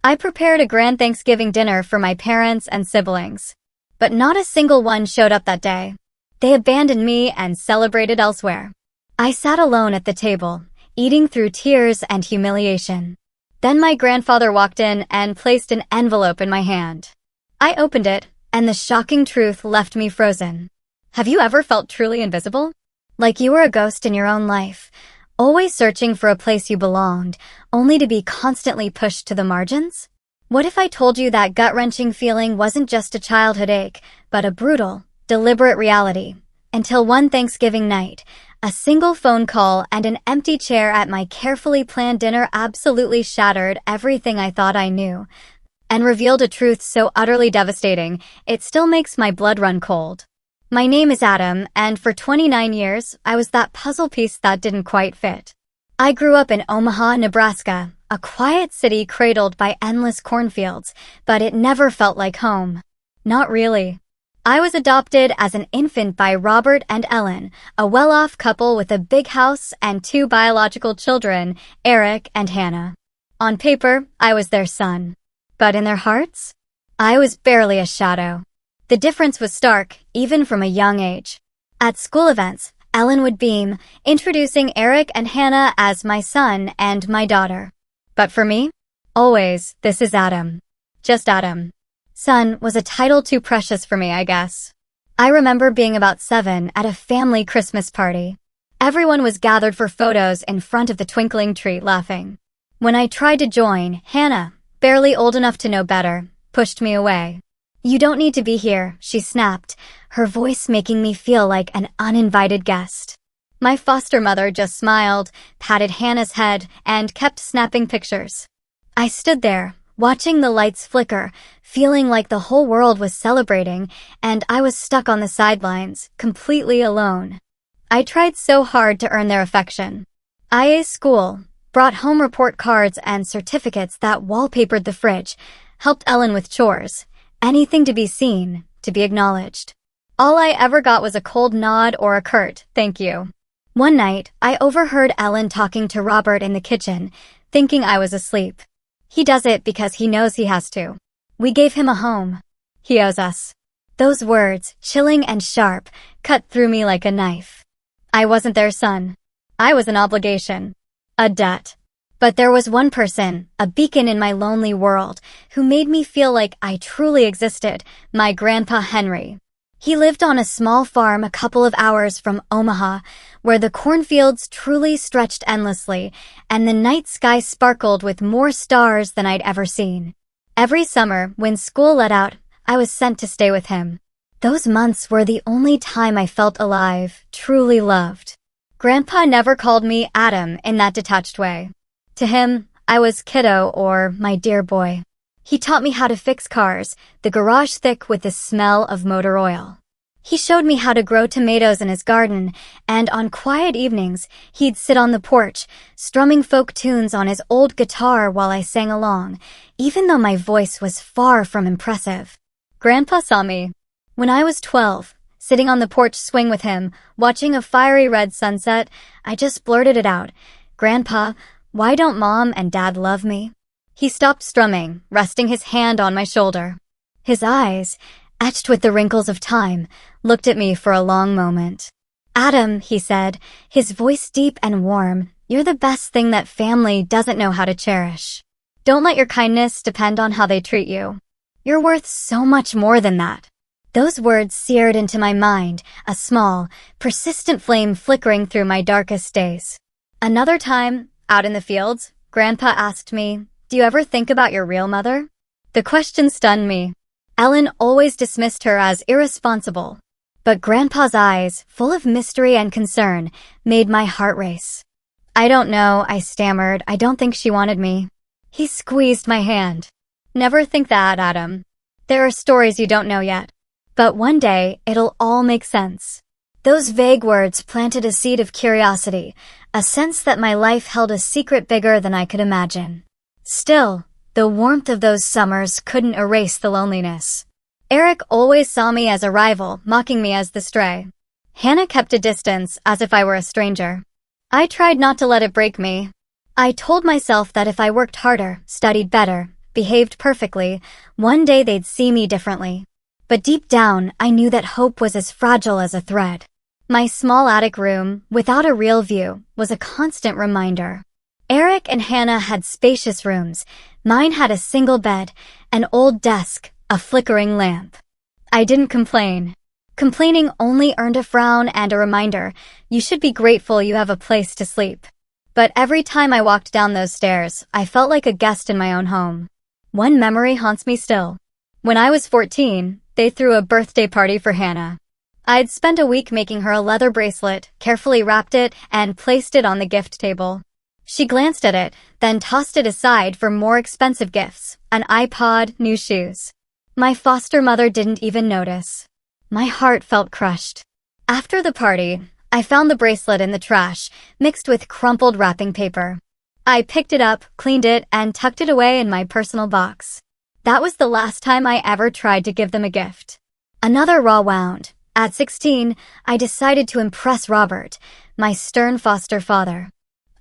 I prepared a grand Thanksgiving dinner for my parents and siblings. But not a single one showed up that day. They abandoned me and celebrated elsewhere. I sat alone at the table, eating through tears and humiliation. Then my grandfather walked in and placed an envelope in my hand. I opened it, and the shocking truth left me frozen. Have you ever felt truly invisible? Like you were a ghost in your own life, always searching for a place you belonged, only to be constantly pushed to the margins? What if I told you that gut-wrenching feeling wasn't just a childhood ache, but a brutal, deliberate reality? Until one Thanksgiving night, a single phone call and an empty chair at my carefully planned dinner absolutely shattered everything I thought I knew, and revealed a truth so utterly devastating, it still makes my blood run cold. My name is Adam, and for 29 years, I was that puzzle piece that didn't quite fit. I grew up in Omaha, Nebraska, a quiet city cradled by endless cornfields, but it never felt like home. Not really. I was adopted as an infant by Robert and Ellen, a well-off couple with a big house and 2 biological children, Eric and Hannah. On paper, I was their son. But in their hearts, I was barely a shadow. The difference was stark, even from a young age. At school events, Ellen would beam, introducing Eric and Hannah as my son and my daughter. But for me, always, this is Adam. Just Adam. Son was a title too precious for me, I guess. I remember being about 7 at a family Christmas party. Everyone was gathered for photos in front of the twinkling tree, laughing. When I tried to join, Hannah, barely old enough to know better, pushed me away. "You don't need to be here," she snapped, her voice making me feel like an uninvited guest. My foster mother just smiled, patted Hannah's head, and kept snapping pictures. I stood there, watching the lights flicker, feeling like the whole world was celebrating, and I was stuck on the sidelines, completely alone. I tried so hard to earn their affection. I aced school, brought home report cards and certificates that wallpapered the fridge, helped Ellen with chores, anything to be seen, to be acknowledged. All I ever got was a cold nod or a curt, "Thank you." One night, I overheard Ellen talking to Robert in the kitchen, thinking I was asleep. He does it because he knows he has to. We gave him a home. He owes us. Those words, chilling and sharp, cut through me like a knife. I wasn't their son. I was an obligation. A debt. But there was one person, a beacon in my lonely world, who made me feel like I truly existed, my Grandpa Henry. He lived on a small farm a couple of hours from Omaha, where the cornfields truly stretched endlessly, and the night sky sparkled with more stars than I'd ever seen. Every summer, when school let out, I was sent to stay with him. Those months were the only time I felt alive, truly loved. Grandpa never called me Adam in that detached way. To him, I was kiddo or my dear boy. He taught me how to fix cars, the garage thick with the smell of motor oil. He showed me how to grow tomatoes in his garden, and on quiet evenings, he'd sit on the porch, strumming folk tunes on his old guitar while I sang along, even though my voice was far from impressive. Grandpa saw me. When I was 12, sitting on the porch swing with him, watching a fiery red sunset, I just blurted it out. "Grandpa, why don't Mom and Dad love me?" He stopped strumming, resting his hand on my shoulder. His eyes, etched with the wrinkles of time, looked at me for a long moment. "Adam," he said, his voice deep and warm, "you're the best thing that family doesn't know how to cherish. Don't let your kindness depend on how they treat you. You're worth so much more than that." Those words seared into my mind, a small, persistent flame flickering through my darkest days. Another time, out in the fields, Grandpa asked me, "Do you ever think about your real mother?" The question stunned me. Ellen always dismissed her as irresponsible. But Grandpa's eyes, full of mystery and concern, made my heart race. "I don't know," I stammered. "I don't think she wanted me." He squeezed my hand. "Never think that, Adam. There are stories you don't know yet. But one day, it'll all make sense." Those vague words planted a seed of curiosity, a sense that my life held a secret bigger than I could imagine. Still, the warmth of those summers couldn't erase the loneliness. Eric always saw me as a rival, mocking me as the stray. Hannah kept a distance, as if I were a stranger. I tried not to let it break me. I told myself that if I worked harder, studied better, behaved perfectly, one day they'd see me differently. But deep down, I knew that hope was as fragile as a thread. My small attic room, without a real view, was a constant reminder. Eric and Hannah had spacious rooms. Mine had a single bed, an old desk, a flickering lamp. I didn't complain. Complaining only earned a frown and a reminder, you should be grateful you have a place to sleep. But every time I walked down those stairs, I felt like a guest in my own home. One memory haunts me still. When I was 14, they threw a birthday party for Hannah. I'd spent a week making her a leather bracelet, carefully wrapped it, and placed it on the gift table. She glanced at it, then tossed it aside for more expensive gifts, an iPod, new shoes. My foster mother didn't even notice. My heart felt crushed. After the party, I found the bracelet in the trash, mixed with crumpled wrapping paper. I picked it up, cleaned it, and tucked it away in my personal box. That was the last time I ever tried to give them a gift. Another raw wound. At 16, I decided to impress Robert, my stern foster father.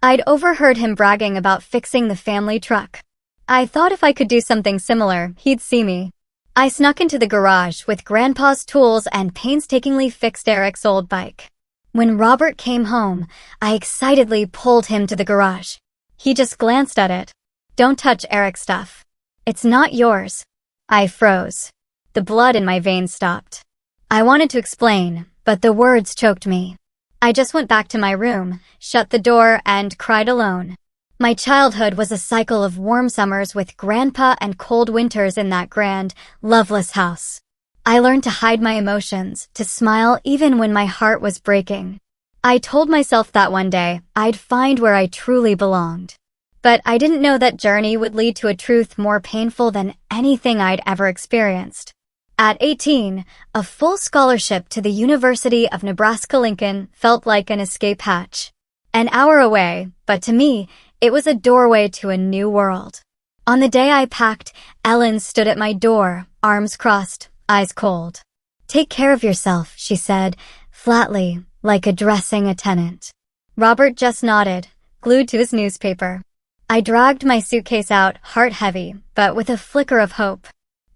I'd overheard him bragging about fixing the family truck. I thought if I could do something similar, he'd see me. I snuck into the garage with Grandpa's tools and painstakingly fixed Eric's old bike. When Robert came home, I excitedly pulled him to the garage. He just glanced at it. Don't touch Eric's stuff. It's not yours. I froze. The blood in my veins stopped. I wanted to explain, but the words choked me. I just went back to my room, shut the door, and cried alone. My childhood was a cycle of warm summers with Grandpa and cold winters in that grand, loveless house. I learned to hide my emotions, to smile even when my heart was breaking. I told myself that one day, I'd find where I truly belonged. But I didn't know that journey would lead to a truth more painful than anything I'd ever experienced. At 18, a full scholarship to the University of Nebraska-Lincoln felt like an escape hatch. An hour away, but to me, it was a doorway to a new world. On the day I packed, Ellen stood at my door, arms crossed, eyes cold. "Take care of yourself," she said, flatly, like addressing a tenant. Robert just nodded, glued to his newspaper. I dragged my suitcase out, heart heavy, but with a flicker of hope.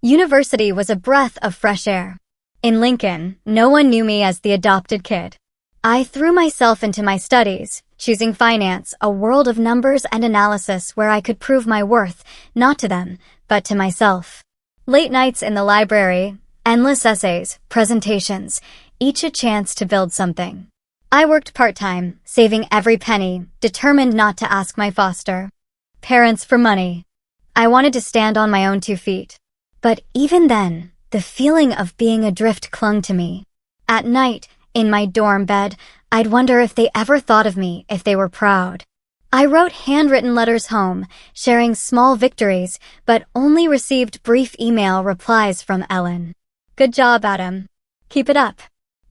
University was a breath of fresh air. In Lincoln, no one knew me as the adopted kid. I threw myself into my studies, choosing finance, a world of numbers and analysis where I could prove my worth, not to them, but to myself. Late nights in the library, endless essays, presentations, each a chance to build something. I worked part-time, saving every penny, determined not to ask my foster parents for money. I wanted to stand on my own 2 feet. But even then, the feeling of being adrift clung to me. At night, in my dorm bed, I'd wonder if they ever thought of me, if they were proud. I wrote handwritten letters home, sharing small victories, but only received brief email replies from Ellen. "Good job, Adam. Keep it up."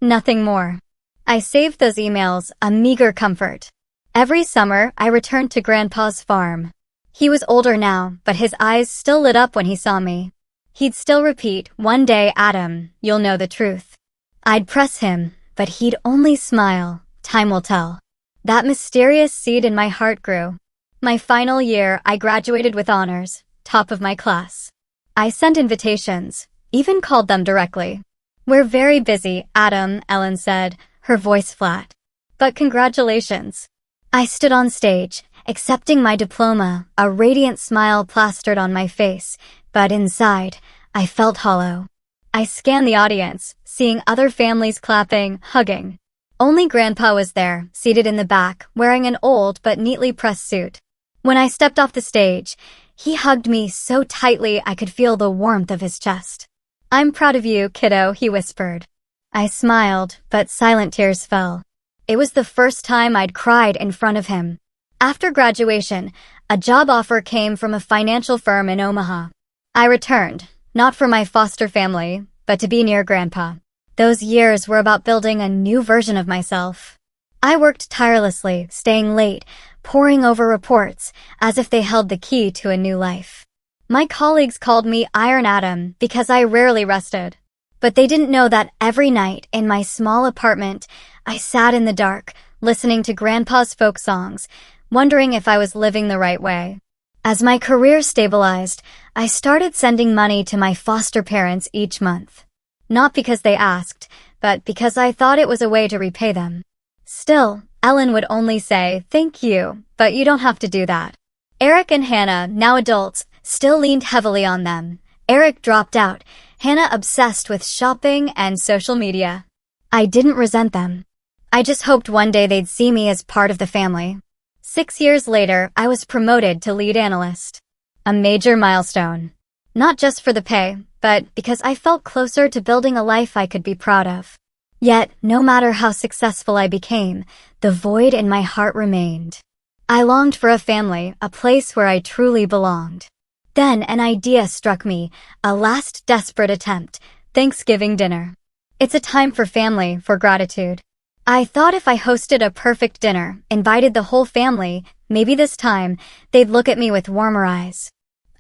Nothing more. I saved those emails, a meager comfort. Every summer, I returned to Grandpa's farm. He was older now, but his eyes still lit up when he saw me. He'd still repeat, "One day, Adam, you'll know the truth." I'd press him, but he'd only smile. Time will tell. That mysterious seed in my heart grew. My final year, I graduated with honors, top of my class. I sent invitations, even called them directly. "We're very busy, Adam," Ellen said, her voice flat. "But congratulations." I stood on stage, accepting my diploma, a radiant smile plastered on my face, but inside, I felt hollow. I scanned the audience, seeing other families clapping, hugging. Only Grandpa was there, seated in the back, wearing an old but neatly pressed suit. When I stepped off the stage, he hugged me so tightly I could feel the warmth of his chest. "I'm proud of you, kiddo," he whispered. I smiled, but silent tears fell. It was the first time I'd cried in front of him. After graduation, a job offer came from a financial firm in Omaha. I returned, not for my foster family, but to be near Grandpa. Those years were about building a new version of myself. I worked tirelessly, staying late, poring over reports, as if they held the key to a new life. My colleagues called me Iron Adam because I rarely rested. But they didn't know that every night in my small apartment, I sat in the dark, listening to Grandpa's folk songs, wondering if I was living the right way. As my career stabilized, I started sending money to my foster parents each month. Not because they asked, but because I thought it was a way to repay them. Still, Ellen would only say, "Thank you, but you don't have to do that." Eric and Hannah, now adults, still leaned heavily on them. Eric dropped out, Hannah obsessed with shopping and social media. I didn't resent them. I just hoped one day they'd see me as part of the family. 6 years later, I was promoted to lead analyst. A major milestone. Not just for the pay, but because I felt closer to building a life I could be proud of. Yet, no matter how successful I became, the void in my heart remained. I longed for a family, a place where I truly belonged. Then an idea struck me, a last desperate attempt, Thanksgiving dinner. It's a time for family, for gratitude. I thought if I hosted a perfect dinner, invited the whole family, maybe this time, they'd look at me with warmer eyes.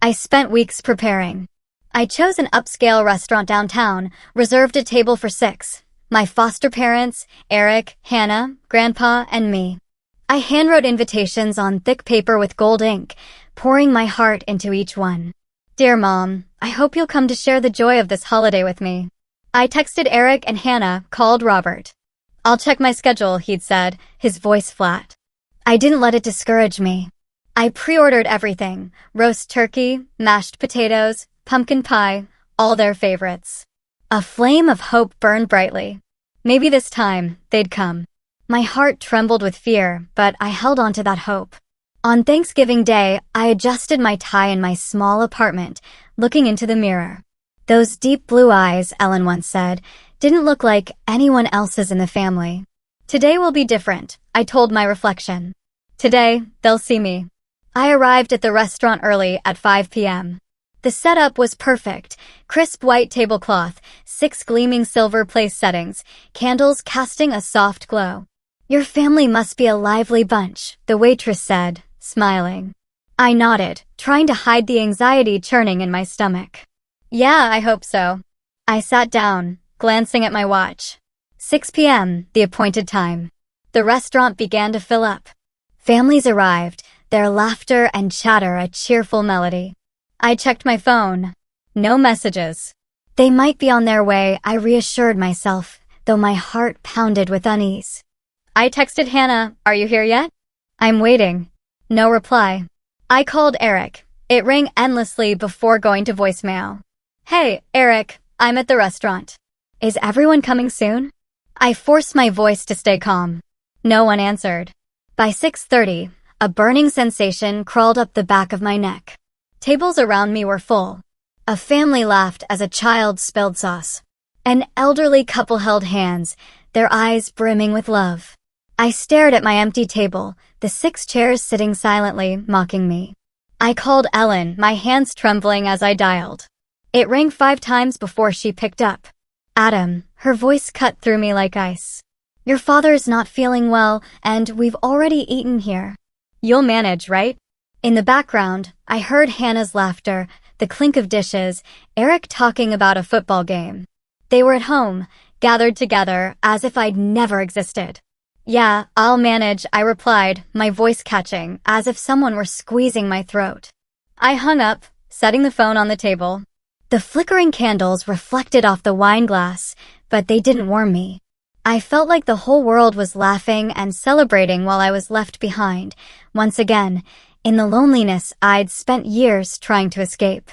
I spent weeks preparing. I chose an upscale restaurant downtown, reserved a table for 6. My foster parents, Eric, Hannah, Grandpa, and me. I handwrote invitations on thick paper with gold ink, pouring my heart into each one. "Dear Mom, I hope you'll come to share the joy of this holiday with me." I texted Eric and Hannah, called Robert. "I'll check my schedule," he'd said, his voice flat. I didn't let it discourage me. I pre-ordered everything, roast turkey, mashed potatoes, pumpkin pie, all their favorites. A flame of hope burned brightly. Maybe this time, they'd come. My heart trembled with fear, but I held on to that hope. On Thanksgiving Day, I adjusted my tie in my small apartment, looking into the mirror. Those deep blue eyes, Ellen once said, didn't look like anyone else's in the family. "Today will be different," I told my reflection. "Today, they'll see me." I arrived at the restaurant early at 5 p.m. The setup was perfect. Crisp white tablecloth, 6 gleaming silver place settings, candles casting a soft glow. "Your family must be a lively bunch," the waitress said, smiling. I nodded, trying to hide the anxiety churning in my stomach. "Yeah, I hope so." I sat down, glancing at my watch. 6 p.m., the appointed time. The restaurant began to fill up. Families arrived, their laughter and chatter a cheerful melody. I checked my phone. No messages. They might be on their way, I reassured myself, though my heart pounded with unease. I texted Hannah, "Are you here yet?" "I'm waiting." No reply. I called Eric. It rang endlessly before going to voicemail. "Hey, Eric, I'm at the restaurant. Is everyone coming soon?" I forced my voice to stay calm. No one answered. By 6:30, a burning sensation crawled up the back of my neck. Tables around me were full. A family laughed as a child spilled sauce. An elderly couple held hands, their eyes brimming with love. I stared at my empty table, the 6 chairs sitting silently, mocking me. I called Ellen, my hands trembling as I dialed. It rang 5 times before she picked up. "Adam," her voice cut through me like ice. "Your father's not feeling well, and we've already eaten here. You'll manage, right?" In the background, I heard Hannah's laughter, the clink of dishes, Eric talking about a football game. They were at home, gathered together, as if I'd never existed. "Yeah, I'll manage," I replied, my voice catching, as if someone were squeezing my throat. I hung up, setting the phone on the table. The flickering candles reflected off the wine glass, but they didn't warm me. I felt like the whole world was laughing and celebrating while I was left behind, once again, in the loneliness I'd spent years trying to escape.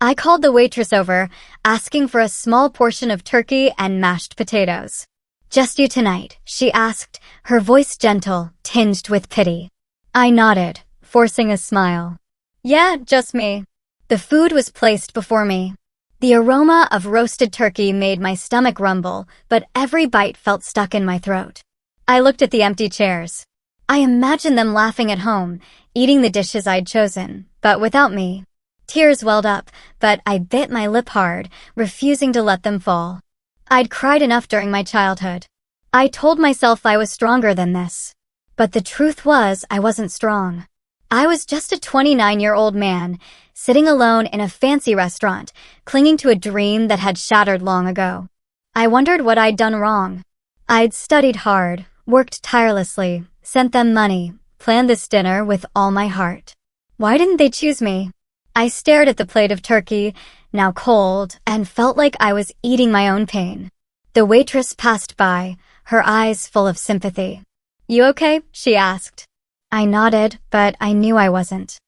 I called the waitress over, asking for a small portion of turkey and mashed potatoes. "Just you tonight?" she asked, her voice gentle, tinged with pity. I nodded, forcing a smile. "Yeah, just me." The food was placed before me. The aroma of roasted turkey made my stomach rumble, but every bite felt stuck in my throat. I looked at the empty chairs. I imagined them laughing at home, eating the dishes I'd chosen, but without me. Tears welled up, but I bit my lip hard, refusing to let them fall. I'd cried enough during my childhood. I told myself I was stronger than this. But the truth was I wasn't strong. I was just a 29-year-old man, sitting alone in a fancy restaurant, clinging to a dream that had shattered long ago. I wondered what I'd done wrong. I'd studied hard, worked tirelessly, sent them money, planned this dinner with all my heart. Why didn't they choose me? I stared at the plate of turkey, now cold, and felt like I was eating my own pain. The waitress passed by, her eyes full of sympathy. "You okay?" she asked. I nodded, but I knew I wasn't.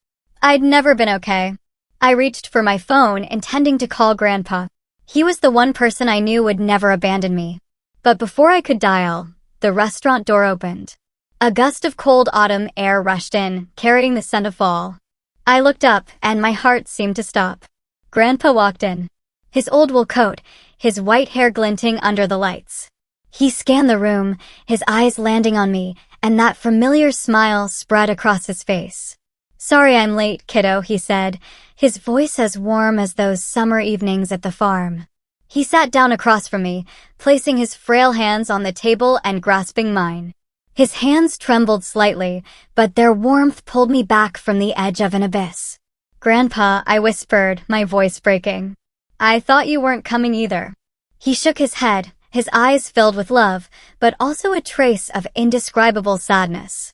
I'd never been okay. I reached for my phone, intending to call Grandpa. He was the one person I knew would never abandon me. But before I could dial, the restaurant door opened. A gust of cold autumn air rushed in, carrying the scent of fall. I looked up, and my heart seemed to stop. Grandpa walked in. His old wool coat, his white hair glinting under the lights. He scanned the room, his eyes landing on me, and that familiar smile spread across his face. "Sorry I'm late, kiddo," he said, his voice as warm as those summer evenings at the farm. He sat down across from me, placing his frail hands on the table and grasping mine. His hands trembled slightly, but their warmth pulled me back from the edge of an abyss. "Grandpa," I whispered, my voice breaking. "I thought you weren't coming either." He shook his head, his eyes filled with love, but also a trace of indescribable sadness.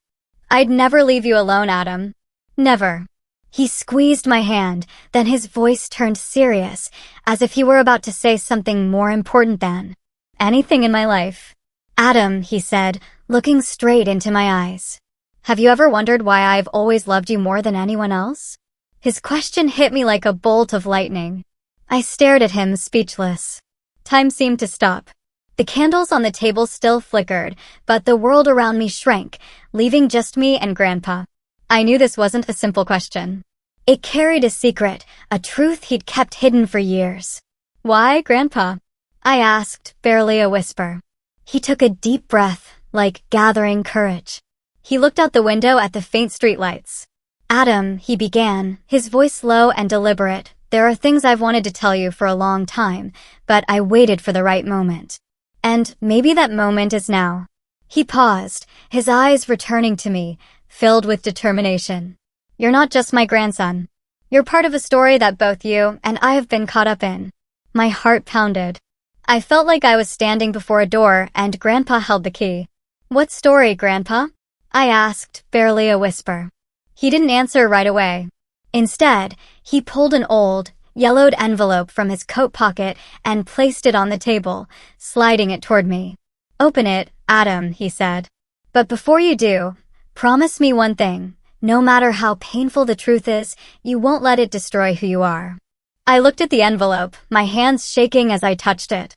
"I'd never leave you alone, Adam. Never." He squeezed my hand, then his voice turned serious, as if he were about to say something more important than anything in my life. "Adam," he said, looking straight into my eyes. "Have you ever wondered why I've always loved you more than anyone else?" His question hit me like a bolt of lightning. I stared at him, speechless. Time seemed to stop. The candles on the table still flickered, but the world around me shrank, leaving just me and Grandpa. I knew this wasn't a simple question. It carried a secret, a truth he'd kept hidden for years. "Why, Grandpa?" I asked, barely a whisper. He took a deep breath, like gathering courage. He looked out the window at the faint streetlights. "Adam," he began, his voice low and deliberate, "there are things I've wanted to tell you for a long time, but I waited for the right moment. And maybe that moment is now." He paused, his eyes returning to me, filled with determination. "You're not just my grandson. You're part of a story that both you and I have been caught up in." My heart pounded. I felt like I was standing before a door and Grandpa held the key. "What story, Grandpa?" I asked, barely a whisper. He didn't answer right away. Instead, he pulled an old, yellowed envelope from his coat pocket and placed it on the table, sliding it toward me. "Open it, Adam," he said. "But before you do, promise me one thing. No matter how painful the truth is, you won't let it destroy who you are." I looked at the envelope, my hands shaking as I touched it.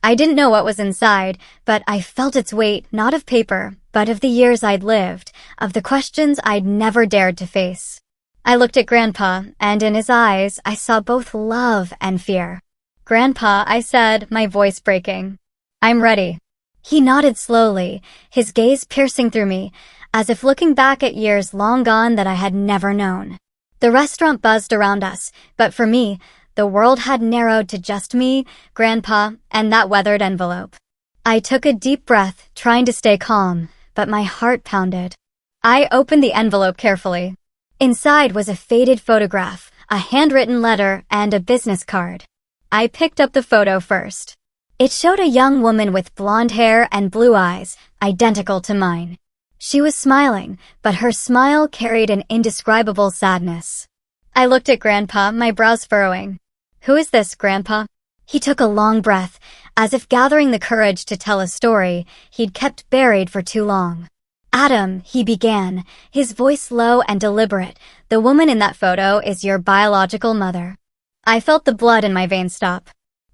I didn't know what was inside, but I felt its weight, not of paper, but of the years I'd lived, of the questions I'd never dared to face. I looked at Grandpa, and in his eyes, I saw both love and fear. "Grandpa," I said, my voice breaking. "I'm ready." He nodded slowly, his gaze piercing through me, as if looking back at years long gone that I had never known. The restaurant buzzed around us, but for me, the world had narrowed to just me, Grandpa, and that weathered envelope. I took a deep breath, trying to stay calm, but my heart pounded. I opened the envelope carefully. Inside was a faded photograph, a handwritten letter, and a business card. I picked up the photo first. It showed a young woman with blonde hair and blue eyes, identical to mine. She was smiling, but her smile carried an indescribable sadness. I looked at Grandpa, my brows furrowing. "Who is this, Grandpa?" He took a long breath, as if gathering the courage to tell a story he'd kept buried for too long. "Adam," he began, his voice low and deliberate, "the woman in that photo is your biological mother." I felt the blood in my veins stop.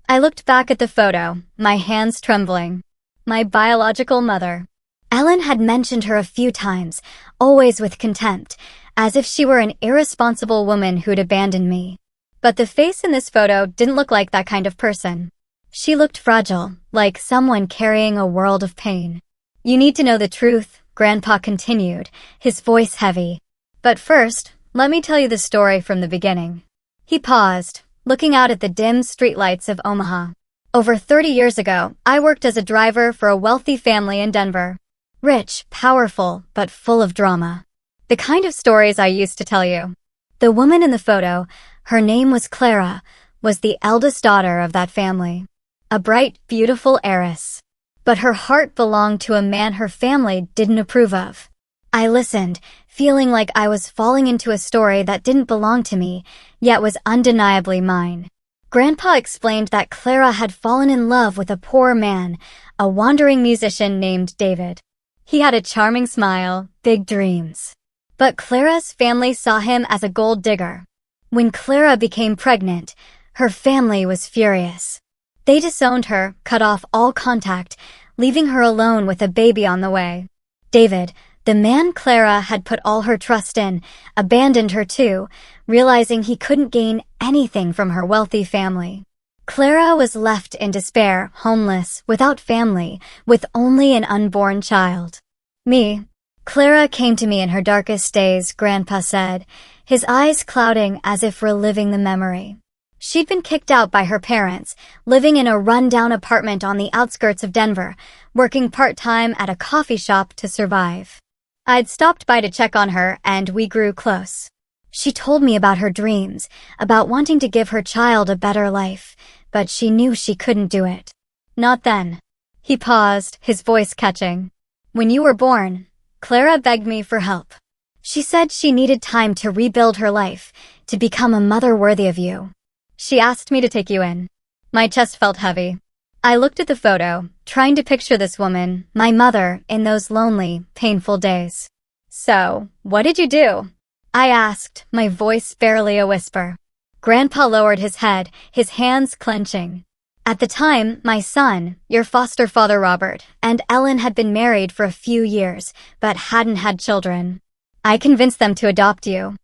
I looked back at the photo, my hands trembling. My biological mother. Ellen had mentioned her a few times, always with contempt, as if she were an irresponsible woman who'd abandoned me. But the face in this photo didn't look like that kind of person. She looked fragile, like someone carrying a world of pain. "You need to know the truth," Grandpa continued, his voice heavy. "But first, let me tell you the story from the beginning." He paused, looking out at the dim streetlights of Omaha. "Over 30 years ago, I worked as a driver for a wealthy family in Denver. Rich, powerful, but full of drama. The kind of stories I used to tell you. The woman in the photo, her name was Clara, was the eldest daughter of that family. A bright, beautiful heiress. But her heart belonged to a man her family didn't approve of. I listened, feeling like I was falling into a story that didn't belong to me, yet was undeniably mine. Grandpa explained that Clara had fallen in love with a poor man, a wandering musician named David. He had a charming smile, big dreams. But Clara's family saw him as a gold digger. When Clara became pregnant, her family was furious. They disowned her, cut off all contact, leaving her alone with a baby on the way. David, the man Clara had put all her trust in, abandoned her too, realizing he couldn't gain anything from her wealthy family. Clara was left in despair, homeless, without family, with only an unborn child. Me. Clara came to me in her darkest days, Grandpa said, his eyes clouding as if reliving the memory. She'd been kicked out by her parents, living in a run-down apartment on the outskirts of Denver, working part-time at a coffee shop to survive. I'd stopped by to check on her, and we grew close. She told me about her dreams, about wanting to give her child a better life, but she knew she couldn't do it. Not then. He paused, his voice catching. When you were born, Clara begged me for help. She said she needed time to rebuild her life, to become a mother worthy of you. She asked me to take you in. My chest felt heavy. I looked at the photo, trying to picture this woman, my mother, in those lonely, painful days. So, what did you do? I asked, my voice barely a whisper. Grandpa lowered his head, his hands clenching. At the time, my son, your foster father Robert, and Ellen had been married for a few years, but hadn't had children. I convinced them to adopt you.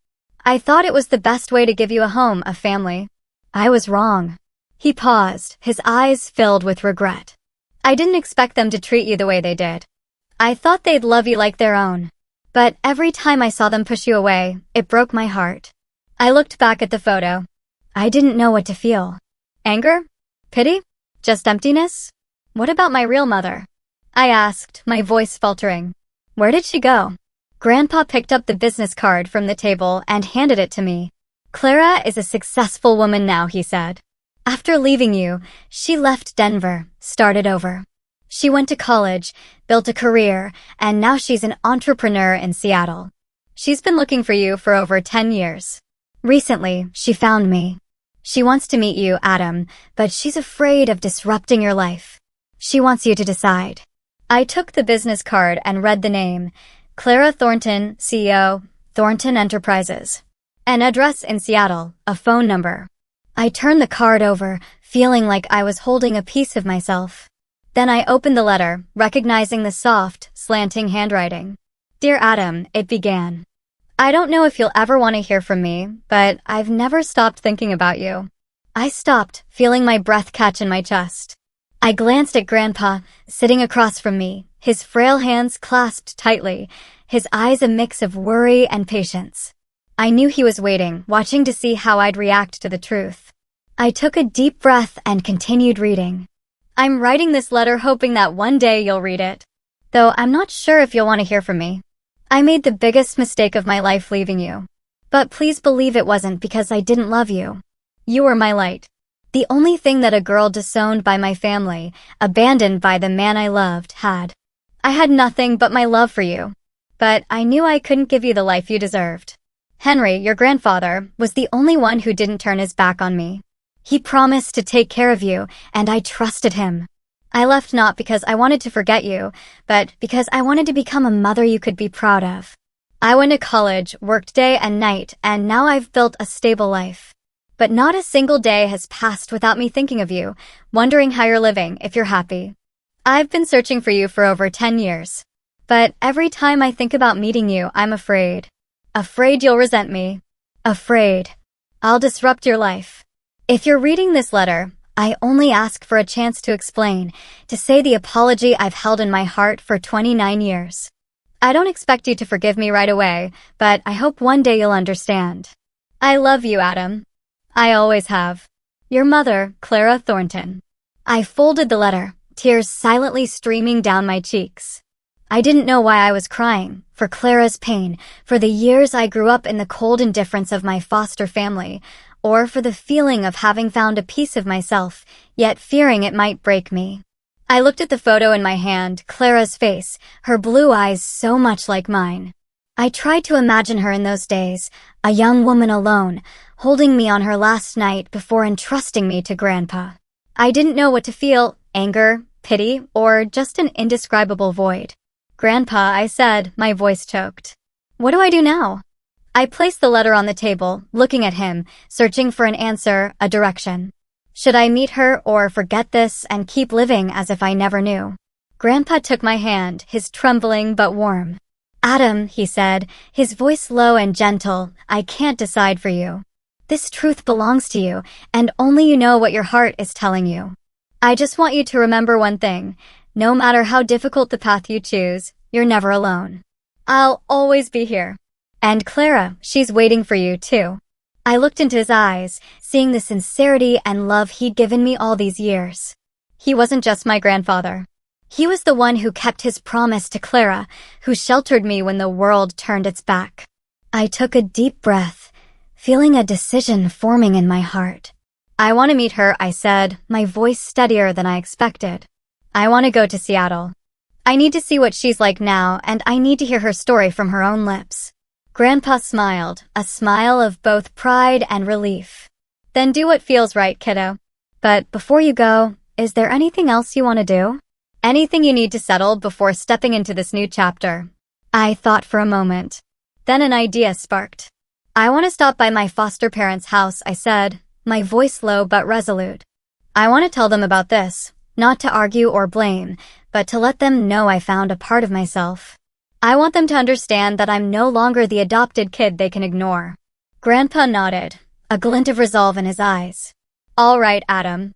I thought it was the best way to give you a home, a family. I was wrong. He paused, his eyes filled with regret. I didn't expect them to treat you the way they did. I thought they'd love you like their own. But every time I saw them push you away, it broke my heart. I looked back at the photo. I didn't know what to feel. Anger? Pity? Just emptiness? What about my real mother? I asked, my voice faltering. Where did she go? Grandpa picked up the business card from the table and handed it to me. Clara is a successful woman now, he said. After leaving you, she left Denver, started over. She went to college, built a career, and now she's an entrepreneur in Seattle. She's been looking for you for over 10 years. Recently, she found me. She wants to meet you, Adam, but she's afraid of disrupting your life. She wants you to decide. I took the business card and read the name, Clara Thornton, CEO, Thornton Enterprises. An address in Seattle, a phone number. I turned the card over, feeling like I was holding a piece of myself. Then I opened the letter, recognizing the soft, slanting handwriting. Dear Adam, it began. I don't know if you'll ever want to hear from me, but I've never stopped thinking about you. I stopped, feeling my breath catch in my chest. I glanced at Grandpa, sitting across from me, his frail hands clasped tightly, his eyes a mix of worry and patience. I knew he was waiting, watching to see how I'd react to the truth. I took a deep breath and continued reading. I'm writing this letter hoping that one day you'll read it. Though I'm not sure if you'll want to hear from me. I made the biggest mistake of my life leaving you. But please believe it wasn't because I didn't love you. You were my light. The only thing that a girl disowned by my family, abandoned by the man I loved, had. I had nothing but my love for you. But I knew I couldn't give you the life you deserved. Henry, your grandfather, was the only one who didn't turn his back on me. He promised to take care of you, and I trusted him. I left not because I wanted to forget you, but because I wanted to become a mother you could be proud of. I went to college, worked day and night, and now I've built a stable life. But not a single day has passed without me thinking of you, wondering how you're living, if you're happy. I've been searching for you for over 10 years. But every time I think about meeting you, I'm afraid. Afraid you'll resent me. Afraid I'll disrupt your life. If you're reading this letter, I only ask for a chance to explain, to say the apology I've held in my heart for 29 years. I don't expect you to forgive me right away, but I hope one day you'll understand. I love you, Adam. I always have. Your mother, Clara Thornton. I folded the letter, tears silently streaming down my cheeks. I didn't know why I was crying, for Clara's pain, for the years I grew up in the cold indifference of my foster family, or for the feeling of having found a piece of myself, yet fearing it might break me. I looked at the photo in my hand, Clara's face, her blue eyes so much like mine. I tried to imagine her in those days, a young woman alone, holding me on her last night before entrusting me to Grandpa. I didn't know what to feel, anger, pity, or just an indescribable void. Grandpa, I said, my voice choked. What do I do now? I placed the letter on the table, looking at him, searching for an answer, a direction. Should I meet her or forget this and keep living as if I never knew? Grandpa took my hand, his trembling but warm. Adam, he said, his voice low and gentle, I can't decide for you. This truth belongs to you, and only you know what your heart is telling you. I just want you to remember one thing. No matter how difficult the path you choose, you're never alone. I'll always be here. And Clara, she's waiting for you too. I looked into his eyes, seeing the sincerity and love he'd given me all these years. He wasn't just my grandfather. He was the one who kept his promise to Clara, who sheltered me when the world turned its back. I took a deep breath, feeling a decision forming in my heart. I want to meet her, I said, my voice steadier than I expected. I want to go to Seattle. I need to see what she's like now, and I need to hear her story from her own lips. Grandpa smiled, a smile of both pride and relief. Then do what feels right, kiddo. But before you go, is there anything else you want to do? Anything you need to settle before stepping into this new chapter? I thought for a moment. Then an idea sparked. I want to stop by my foster parents' house, I said, my voice low but resolute. I want to tell them about this, not to argue or blame, but to let them know I found a part of myself. I want them to understand that I'm no longer the adopted kid they can ignore. Grandpa nodded, a glint of resolve in his eyes. All right, Adam.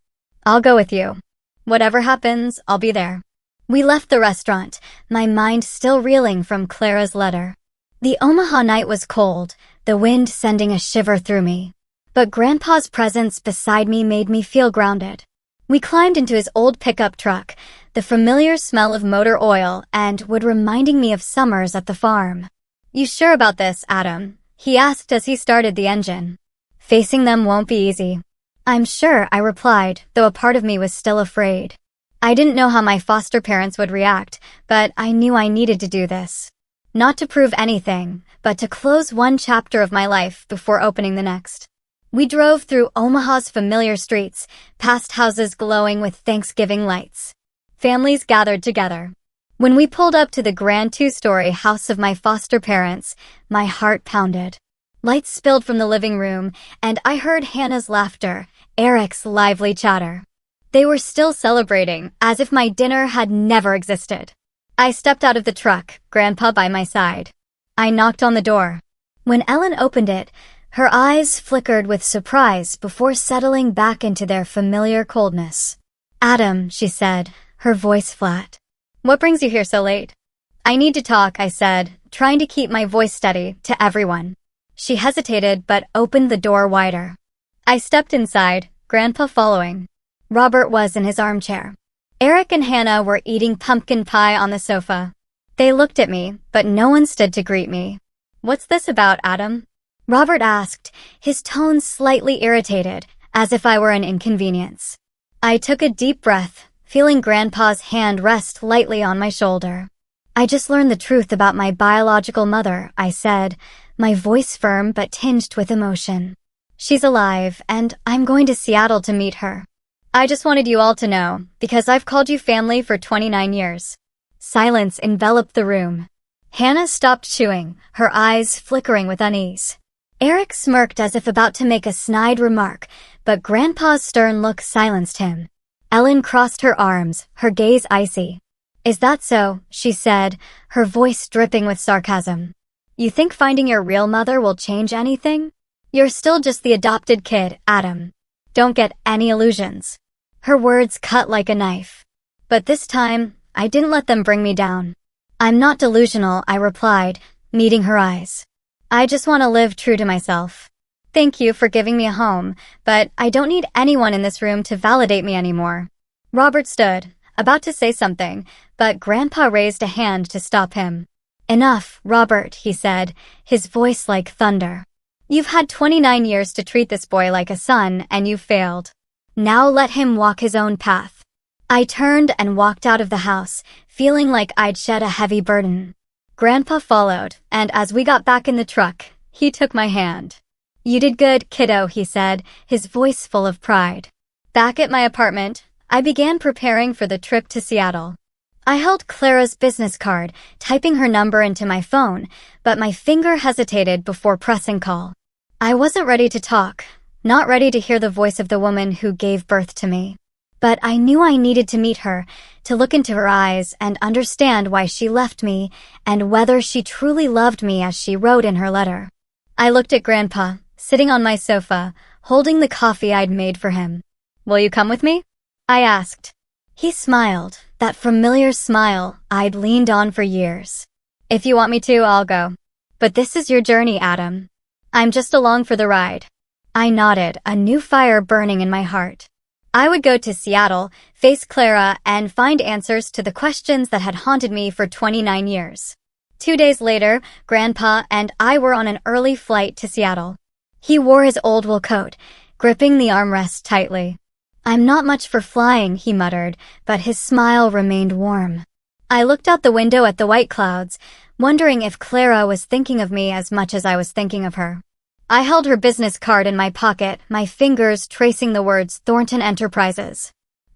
I'll go with you. Whatever happens, I'll be there. We left the restaurant, my mind still reeling from Clara's letter. The Omaha night was cold, the wind sending a shiver through me. But Grandpa's presence beside me made me feel grounded. We climbed into his old pickup truck, the familiar smell of motor oil and wood reminding me of summers at the farm. You sure about this, Adam? He asked as he started the engine. Facing them won't be easy. I'm sure, I replied, though a part of me was still afraid. I didn't know how my foster parents would react, but I knew I needed to do this. Not to prove anything, but to close one chapter of my life before opening the next. We drove through Omaha's familiar streets, past houses glowing with Thanksgiving lights. Families gathered together. When we pulled up to the grand two-story house of my foster parents, my heart pounded. Lights spilled from the living room, and I heard Hannah's laughter, Eric's lively chatter. They were still celebrating, as if my dinner had never existed. I stepped out of the truck, Grandpa by my side. I knocked on the door. When Ellen opened it, her eyes flickered with surprise before settling back into their familiar coldness. Adam, she said, her voice flat. What brings you here so late? I need to talk, I said, trying to keep my voice steady, to everyone. She hesitated but opened the door wider. I stepped inside, Grandpa following. Robert was in his armchair. Eric and Hannah were eating pumpkin pie on the sofa. They looked at me, but no one stood to greet me. What's this about, Adam? Robert asked, his tone slightly irritated, as if I were an inconvenience. I took a deep breath, feeling Grandpa's hand rest lightly on my shoulder. I just learned the truth about my biological mother, I said, my voice firm but tinged with emotion. She's alive, and I'm going to Seattle to meet her. I just wanted you all to know, because I've called you family for 29 years. Silence enveloped the room. Hannah stopped chewing, her eyes flickering with unease. Eric smirked as if about to make a snide remark, but Grandpa's stern look silenced him. Ellen crossed her arms, her gaze icy. Is that so? She said, her voice dripping with sarcasm. You think finding your real mother will change anything? You're still just the adopted kid, Adam. Don't get any illusions. Her words cut like a knife. But this time, I didn't let them bring me down. I'm not delusional, I replied, meeting her eyes. I just want to live true to myself. Thank you for giving me a home, but I don't need anyone in this room to validate me anymore. Robert stood, about to say something, but Grandpa raised a hand to stop him. Enough, Robert, he said, his voice like thunder. You've had 29 years to treat this boy like a son, and you've failed. Now let him walk his own path. I turned and walked out of the house, feeling like I'd shed a heavy burden. Grandpa followed, and as we got back in the truck, he took my hand. "You did good, kiddo," he said, his voice full of pride. Back at my apartment, I began preparing for the trip to Seattle. I held Clara's business card, typing her number into my phone, but my finger hesitated before pressing call. I wasn't ready to talk, not ready to hear the voice of the woman who gave birth to me. But I knew I needed to meet her, to look into her eyes and understand why she left me and whether she truly loved me as she wrote in her letter. I looked at Grandpa, sitting on my sofa, holding the coffee I'd made for him. "Will you come with me?" I asked. He smiled, that familiar smile I'd leaned on for years. "If you want me to, I'll go. But this is your journey, Adam. I'm just along for the ride." I nodded, a new fire burning in my heart. I would go to Seattle, face Clara, and find answers to the questions that had haunted me for 29 years. 2 days later, Grandpa and I were on an early flight to Seattle. He wore his old wool coat, gripping the armrest tightly. "I'm not much for flying," he muttered, but his smile remained warm. I looked out the window at the white clouds, wondering if Clara was thinking of me as much as I was thinking of her. I held her business card in my pocket, my fingers tracing the words Thornton Enterprises.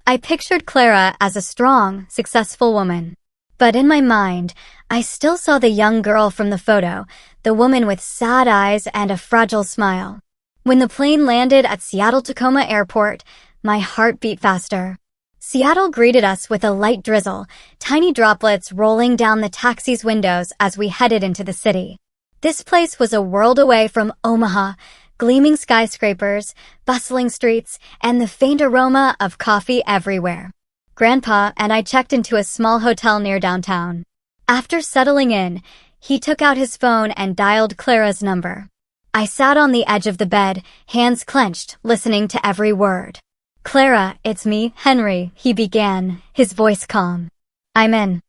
I pictured Clara as a strong, successful woman. But in my mind, I still saw the young girl from the photo, the woman with sad eyes and a fragile smile. When the plane landed at Seattle-Tacoma Airport, my heart beat faster. Seattle greeted us with a light drizzle, tiny droplets rolling down the taxi's windows as we headed into the city. This place was a world away from Omaha, gleaming skyscrapers, bustling streets, and the faint aroma of coffee everywhere. Grandpa and I checked into a small hotel near downtown. After settling in, he took out his phone and dialed Clara's number. I sat on the edge of the bed, hands clenched, listening to every word. "Clara, it's me, Henry," he began, his voice calm. "I'm in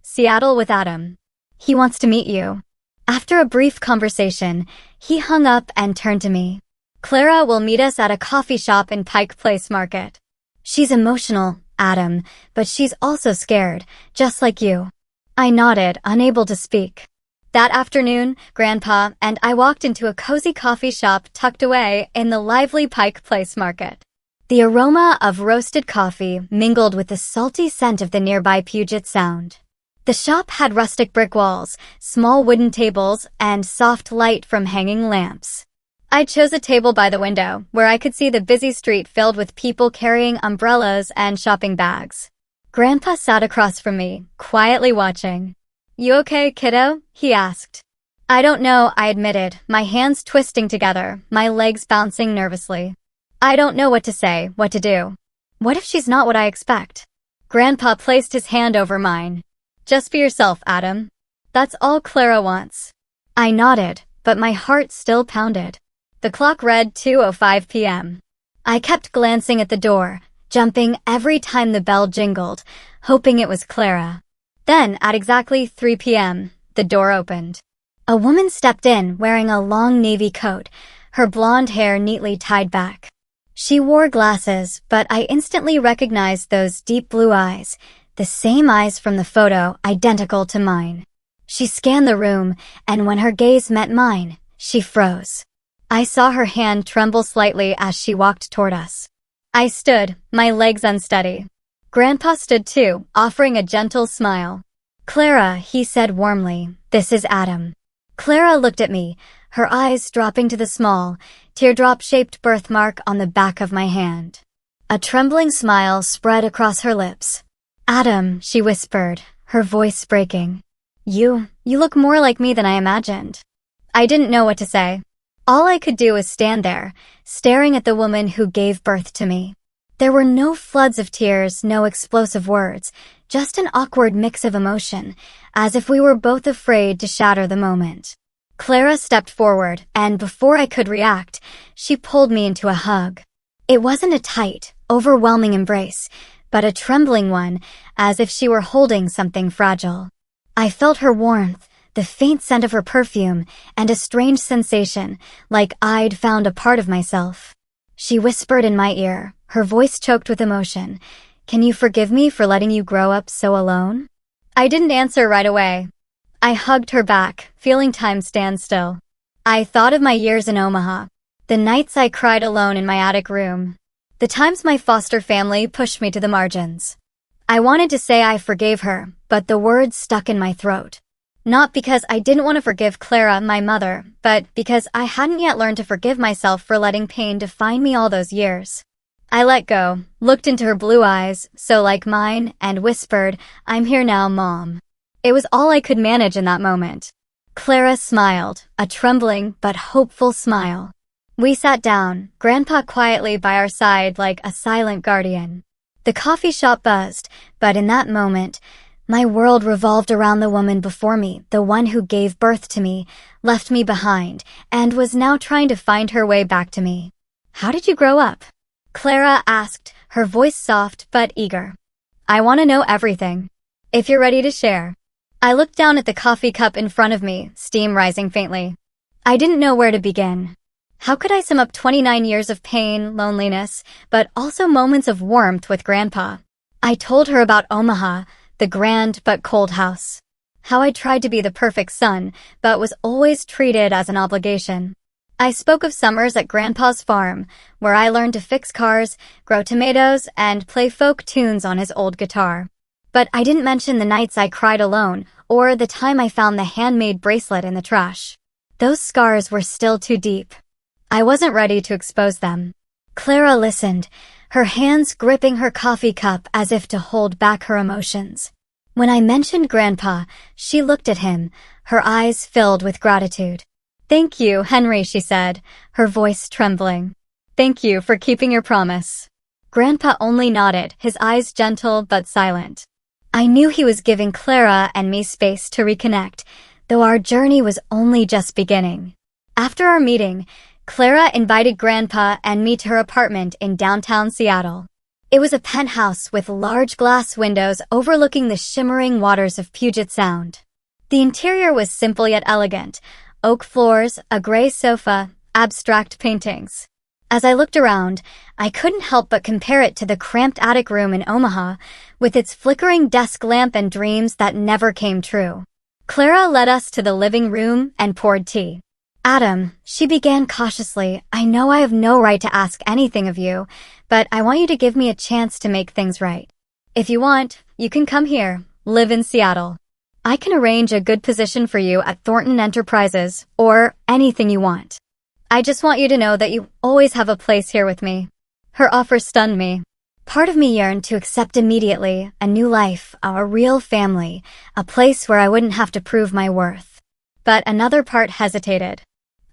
Seattle with Adam. He wants to meet you." After a brief conversation, he hung up and turned to me. "Clara will meet us at a coffee shop in Pike Place Market. She's emotional, Adam, but she's also scared, just like you." I nodded, unable to speak. That afternoon, Grandpa and I walked into a cozy coffee shop tucked away in the lively Pike Place Market. The aroma of roasted coffee mingled with the salty scent of the nearby Puget Sound. The shop had rustic brick walls, small wooden tables, and soft light from hanging lamps. I chose a table by the window, where I could see the busy street filled with people carrying umbrellas and shopping bags. Grandpa sat across from me, quietly watching. "You okay, kiddo?" he asked. "I don't know," I admitted, my hands twisting together, my legs bouncing nervously. "I don't know what to say, what to do. What if she's not what I expect?" Grandpa placed his hand over mine. "Just be yourself, Adam. That's all Clara wants." I nodded, but my heart still pounded. The clock read 2:05 p.m. I kept glancing at the door, jumping every time the bell jingled, hoping it was Clara. Then, at exactly 3 p.m., the door opened. A woman stepped in wearing a long navy coat, her blonde hair neatly tied back. She wore glasses, but I instantly recognized those deep blue eyes, the same eyes from the photo, identical to mine. She scanned the room, and when her gaze met mine, she froze. I saw her hand tremble slightly as she walked toward us. I stood, my legs unsteady. Grandpa stood too, offering a gentle smile. "Clara," he said warmly, "this is Adam." Clara looked at me, her eyes dropping to the small, teardrop-shaped birthmark on the back of my hand. A trembling smile spread across her lips. "Adam," she whispered, her voice breaking. You look more like me than I imagined." I didn't know what to say. All I could do was stand there, staring at the woman who gave birth to me. There were no floods of tears, no explosive words, just an awkward mix of emotion, as if we were both afraid to shatter the moment. Clara stepped forward, and before I could react, she pulled me into a hug. It wasn't a tight, overwhelming embrace, but a trembling one, as if she were holding something fragile. I felt her warmth, the faint scent of her perfume, and a strange sensation, like I'd found a part of myself. She whispered in my ear, her voice choked with emotion, "Can you forgive me for letting you grow up so alone?" I didn't answer right away. I hugged her back, feeling time stand still. I thought of my years in Omaha, the nights I cried alone in my attic room, the times my foster family pushed me to the margins. I wanted to say I forgave her, but the words stuck in my throat. Not because I didn't want to forgive Clara, my mother, but because I hadn't yet learned to forgive myself for letting pain define me all those years. I let go, looked into her blue eyes, so like mine, and whispered, "I'm here now, Mom." It was all I could manage in that moment. Clara smiled, a trembling but hopeful smile. We sat down, Grandpa quietly by our side like a silent guardian. The coffee shop buzzed, but in that moment, my world revolved around the woman before me, the one who gave birth to me, left me behind, and was now trying to find her way back to me. "How did you grow up?" Clara asked, her voice soft but eager. "I want to know everything. If you're ready to share." I looked down at the coffee cup in front of me, steam rising faintly. I didn't know where to begin. How could I sum up 29 years of pain, loneliness, but also moments of warmth with Grandpa? I told her about Omaha, the grand but cold house. How I tried to be the perfect son, but was always treated as an obligation. I spoke of summers at Grandpa's farm, where I learned to fix cars, grow tomatoes, and play folk tunes on his old guitar. But I didn't mention the nights I cried alone, or the time I found the handmade bracelet in the trash. Those scars were still too deep. I wasn't ready to expose them. Clara listened, her hands gripping her coffee cup as if to hold back her emotions. When I mentioned Grandpa, she looked at him, her eyes filled with gratitude. "Thank you, Henry," she said, her voice trembling. "Thank you for keeping your promise." Grandpa only nodded, his eyes gentle but silent. I knew he was giving Clara and me space to reconnect, though our journey was only just beginning. After our meeting, Clara invited Grandpa and me to her apartment in downtown Seattle. It was a penthouse with large glass windows overlooking the shimmering waters of Puget Sound. The interior was simple yet elegant: oak floors, a gray sofa, abstract paintings. As I looked around, I couldn't help but compare it to the cramped attic room in Omaha, with its flickering desk lamp and dreams that never came true. Clara led us to the living room and poured tea. "Adam," she began cautiously, "I know I have no right to ask anything of you, but I want you to give me a chance to make things right. If you want, you can come here, live in Seattle. I can arrange a good position for you at Thornton Enterprises, or anything you want. I just want you to know that you always have a place here with me." Her offer stunned me. Part of me yearned to accept immediately a new life, a real family, a place where I wouldn't have to prove my worth. But another part hesitated.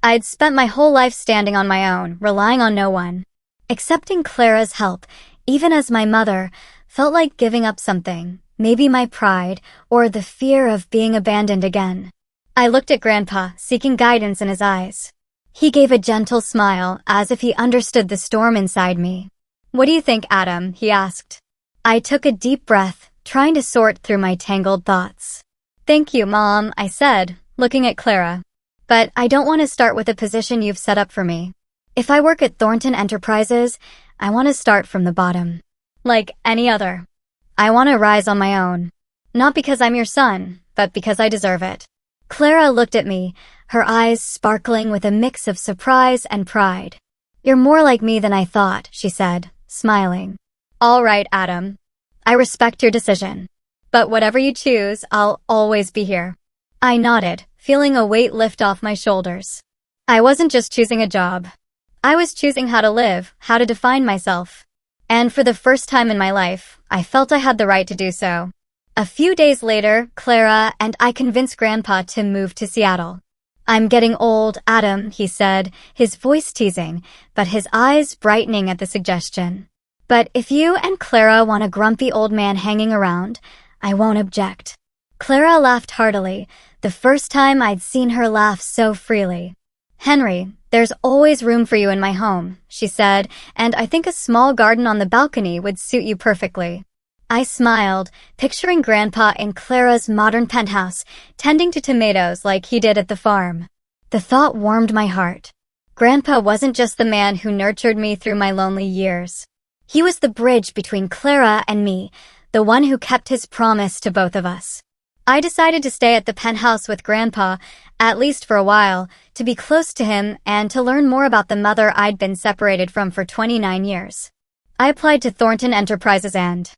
I'd spent my whole life standing on my own, relying on no one. Accepting Clara's help, even as my mother, felt like giving up something, maybe my pride, or the fear of being abandoned again. I looked at Grandpa, seeking guidance in his eyes. He gave a gentle smile, as if he understood the storm inside me. "What do you think, Adam?" he asked. I took a deep breath, trying to sort through my tangled thoughts. "Thank you, Mom," I said, looking at Clara. "But I don't want to start with a position you've set up for me. If I work at Thornton Enterprises, I want to start from the bottom. Like any other. I want to rise on my own. Not because I'm your son, but because I deserve it." Clara looked at me, her eyes sparkling with a mix of surprise and pride. "You're more like me than I thought," she said, smiling. "All right, Adam. I respect your decision. But whatever you choose, I'll always be here." I nodded, feeling a weight lift off my shoulders. I wasn't just choosing a job. I was choosing how to live, how to define myself. And for the first time in my life, I felt I had the right to do so. A few days later, Clara and I convinced Grandpa to move to Seattle. "I'm getting old, Adam," he said, his voice teasing, but his eyes brightening at the suggestion. "But if you and Clara want a grumpy old man hanging around, I won't object." Clara laughed heartily, the first time I'd seen her laugh so freely. "Henry, there's always room for you in my home," she said, "and I think a small garden on the balcony would suit you perfectly." I smiled, picturing Grandpa in Clara's modern penthouse, tending to tomatoes like he did at the farm. The thought warmed my heart. Grandpa wasn't just the man who nurtured me through my lonely years. He was the bridge between Clara and me, the one who kept his promise to both of us. I decided to stay at the penthouse with Grandpa, at least for a while, to be close to him and to learn more about the mother I'd been separated from for 29 years. I applied to Thornton Enterprises and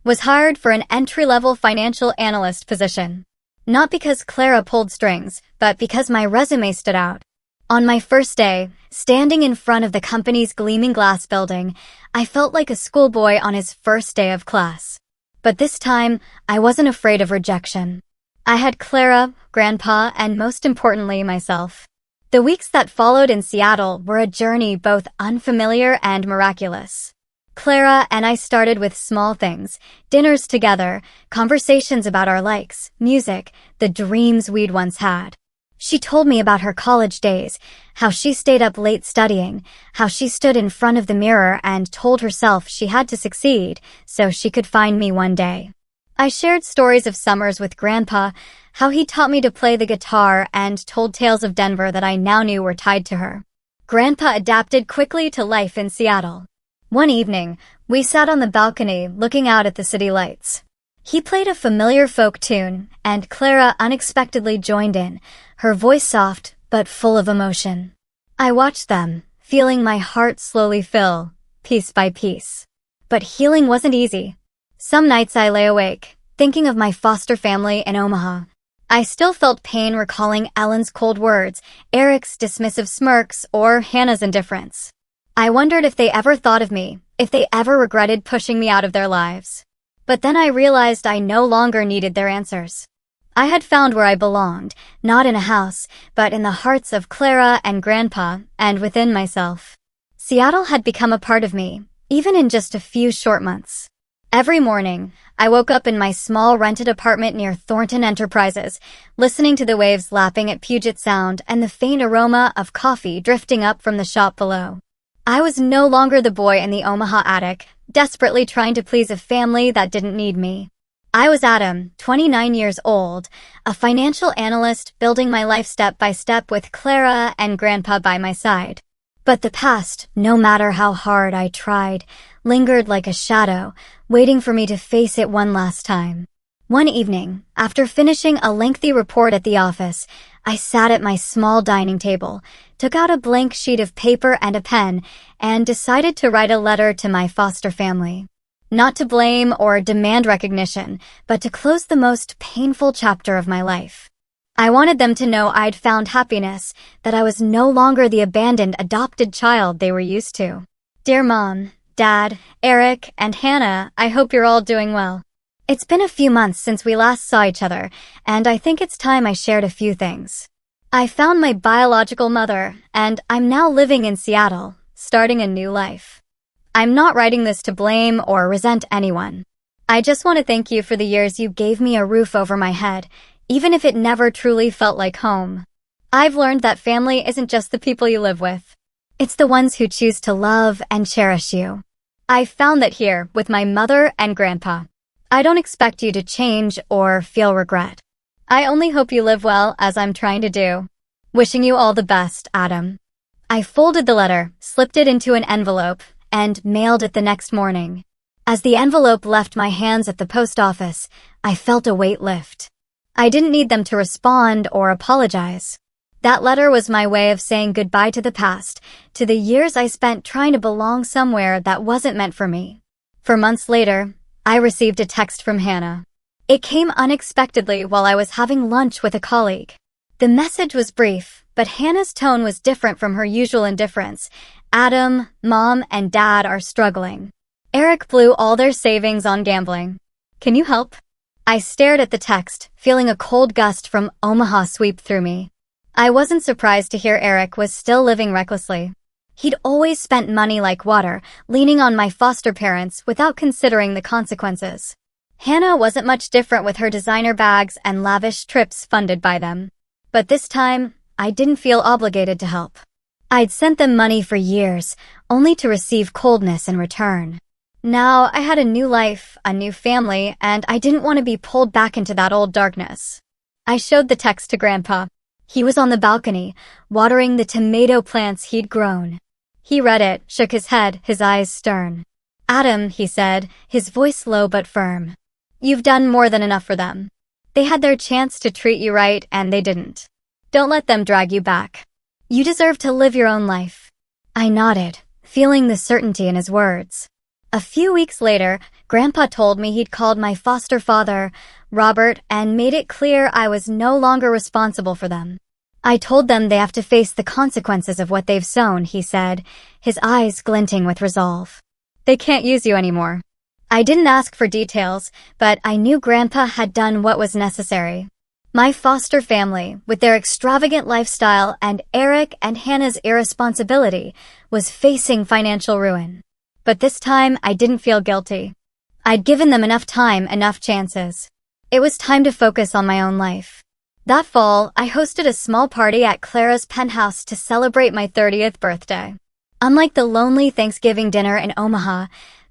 was hired for an entry-level financial analyst position. Not because Clara pulled strings, but because my resume stood out. On my first day, standing in front of the company's gleaming glass building, I felt like a schoolboy on his first day of class. But this time, I wasn't afraid of rejection. I had Clara, Grandpa, and most importantly, myself. The weeks that followed in Seattle were a journey both unfamiliar and miraculous. Clara and I started with small things, dinners together, conversations about our likes, music, the dreams we'd once had. She told me about her college days, how she stayed up late studying, how she stood in front of the mirror and told herself she had to succeed so she could find me one day. I shared stories of summers with Grandpa, how he taught me to play the guitar and told tales of Denver that I now knew were tied to her. Grandpa adapted quickly to life in Seattle. One evening, we sat on the balcony looking out at the city lights. He played a familiar folk tune, and Clara unexpectedly joined in, her voice soft but full of emotion. I watched them, feeling my heart slowly fill, piece by piece. But healing wasn't easy. Some nights I lay awake, thinking of my foster family in Omaha. I still felt pain recalling Ellen's cold words, Eric's dismissive smirks, or Hannah's indifference. I wondered if they ever thought of me, if they ever regretted pushing me out of their lives. But then I realized I no longer needed their answers. I had found where I belonged, not in a house, but in the hearts of Clara and Grandpa, and within myself. Seattle had become a part of me, even in just a few short months. Every morning, I woke up in my small rented apartment near Thornton Enterprises, listening to the waves lapping at Puget Sound and the faint aroma of coffee drifting up from the shop below. I was no longer the boy in the Omaha attic, desperately trying to please a family that didn't need me. I was Adam, 29 years old, a financial analyst building my life step by step with Clara and Grandpa by my side. But the past, no matter how hard I tried, lingered like a shadow, waiting for me to face it one last time. One evening, after finishing a lengthy report at the office, I sat at my small dining table, took out a blank sheet of paper and a pen, and decided to write a letter to my foster family. Not to blame or demand recognition, but to close the most painful chapter of my life. I wanted them to know I'd found happiness, that I was no longer the abandoned adopted child they were used to. Dear Mom, Dad, Eric, and Hannah, I hope you're all doing well. It's been a few months since we last saw each other, and I think it's time I shared a few things. I found my biological mother, and I'm now living in Seattle, starting a new life. I'm not writing this to blame or resent anyone. I just want to thank you for the years you gave me a roof over my head, even if it never truly felt like home. I've learned that family isn't just the people you live with. It's the ones who choose to love and cherish you. I've found that here with my mother and Grandpa. I don't expect you to change or feel regret. I only hope you live well as I'm trying to do. Wishing you all the best, Adam. I folded the letter, slipped it into an envelope, and mailed it the next morning. As the envelope left my hands at the post office, I felt a weight lift. I didn't need them to respond or apologize. That letter was my way of saying goodbye to the past, to the years I spent trying to belong somewhere that wasn't meant for me. For months later, I received a text from Hannah. It came unexpectedly while I was having lunch with a colleague. The message was brief, but Hannah's tone was different from her usual indifference. Adam, Mom, and Dad are struggling. Eric blew all their savings on gambling. Can you help? I stared at the text, feeling a cold gust from Omaha sweep through me. I wasn't surprised to hear Eric was still living recklessly. He'd always spent money like water, leaning on my foster parents without considering the consequences. Hannah wasn't much different with her designer bags and lavish trips funded by them. But this time, I didn't feel obligated to help. I'd sent them money for years, only to receive coldness in return. Now I had a new life, a new family, and I didn't want to be pulled back into that old darkness. I showed the text to Grandpa. He was on the balcony, watering the tomato plants he'd grown. He read it, shook his head, his eyes stern. Adam, he said, his voice low but firm. You've done more than enough for them. They had their chance to treat you right and they didn't. Don't let them drag you back. You deserve to live your own life. I nodded, feeling the certainty in his words. A few weeks later, Grandpa told me he'd called my foster father, Robert, and made it clear I was no longer responsible for them. I told them they have to face the consequences of what they've sown, he said, his eyes glinting with resolve. They can't use you anymore. I didn't ask for details, but I knew Grandpa had done what was necessary. My foster family, with their extravagant lifestyle and Eric and Hannah's irresponsibility, was facing financial ruin. But this time, I didn't feel guilty. I'd given them enough time, enough chances. It was time to focus on my own life. That fall, I hosted a small party at Clara's penthouse to celebrate my 30th birthday. Unlike the lonely Thanksgiving dinner in Omaha,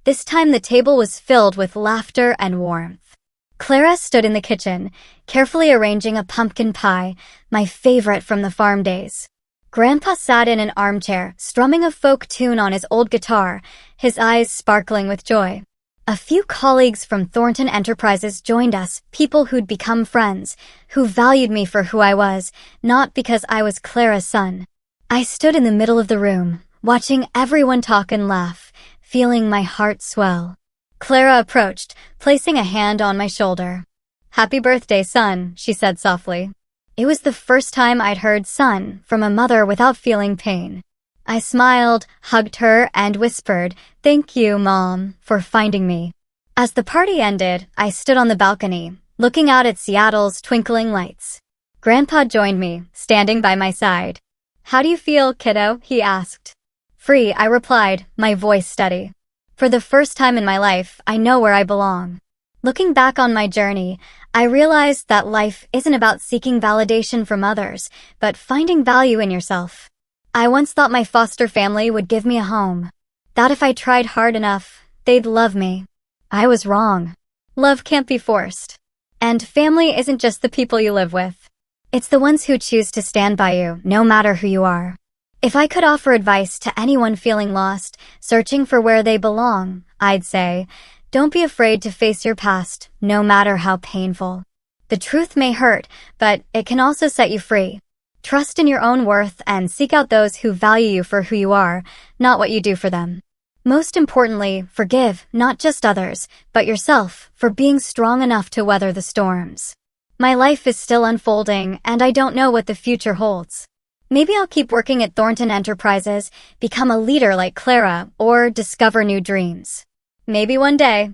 this time the table was filled with laughter and warmth. Clara stood in the kitchen, carefully arranging a pumpkin pie, my favorite from the farm days. Grandpa sat in an armchair, strumming a folk tune on his old guitar, his eyes sparkling with joy. A few colleagues from Thornton Enterprises joined us, people who'd become friends, who valued me for who I was, not because I was Clara's son. I stood in the middle of the room, watching everyone talk and laugh, feeling my heart swell. Clara approached, placing a hand on my shoulder. "Happy birthday, son," she said softly. It was the first time I'd heard son from a mother without feeling pain. I smiled, hugged her, and whispered, "Thank you, Mom, for finding me." As the party ended, I stood on the balcony, looking out at Seattle's twinkling lights. Grandpa joined me, standing by my side. "How do you feel, kiddo?" he asked. "Free," I replied, my voice steady. For the first time in my life, I know where I belong. Looking back on my journey, I realized that life isn't about seeking validation from others, but finding value in yourself. I once thought my foster family would give me a home. That if I tried hard enough, they'd love me. I was wrong. Love can't be forced. And family isn't just the people you live with. It's the ones who choose to stand by you, no matter who you are. If I could offer advice to anyone feeling lost, searching for where they belong, I'd say, don't be afraid to face your past, no matter how painful. The truth may hurt, but it can also set you free. Trust in your own worth and seek out those who value you for who you are, not what you do for them. Most importantly, forgive not just others, but yourself for being strong enough to weather the storms. My life is still unfolding, and I don't know what the future holds. Maybe I'll keep working at Thornton Enterprises, become a leader like Clara, or discover new dreams. Maybe one day,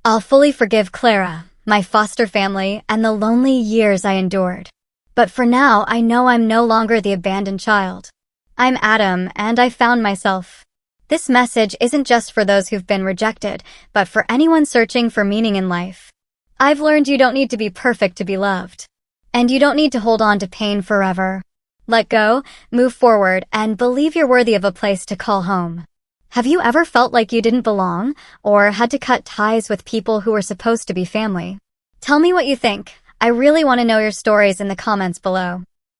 I'll fully forgive Clara, my foster family, and the lonely years I endured. But for now, I know I'm no longer the abandoned child. I'm Adam, and I found myself. This message isn't just for those who've been rejected, but for anyone searching for meaning in life. I've learned you don't need to be perfect to be loved. And you don't need to hold on to pain forever. Let go, move forward, and believe you're worthy of a place to call home. Have you ever felt like you didn't belong, or had to cut ties with people who were supposed to be family? Tell me what you think. I really want to know your stories in the comments below.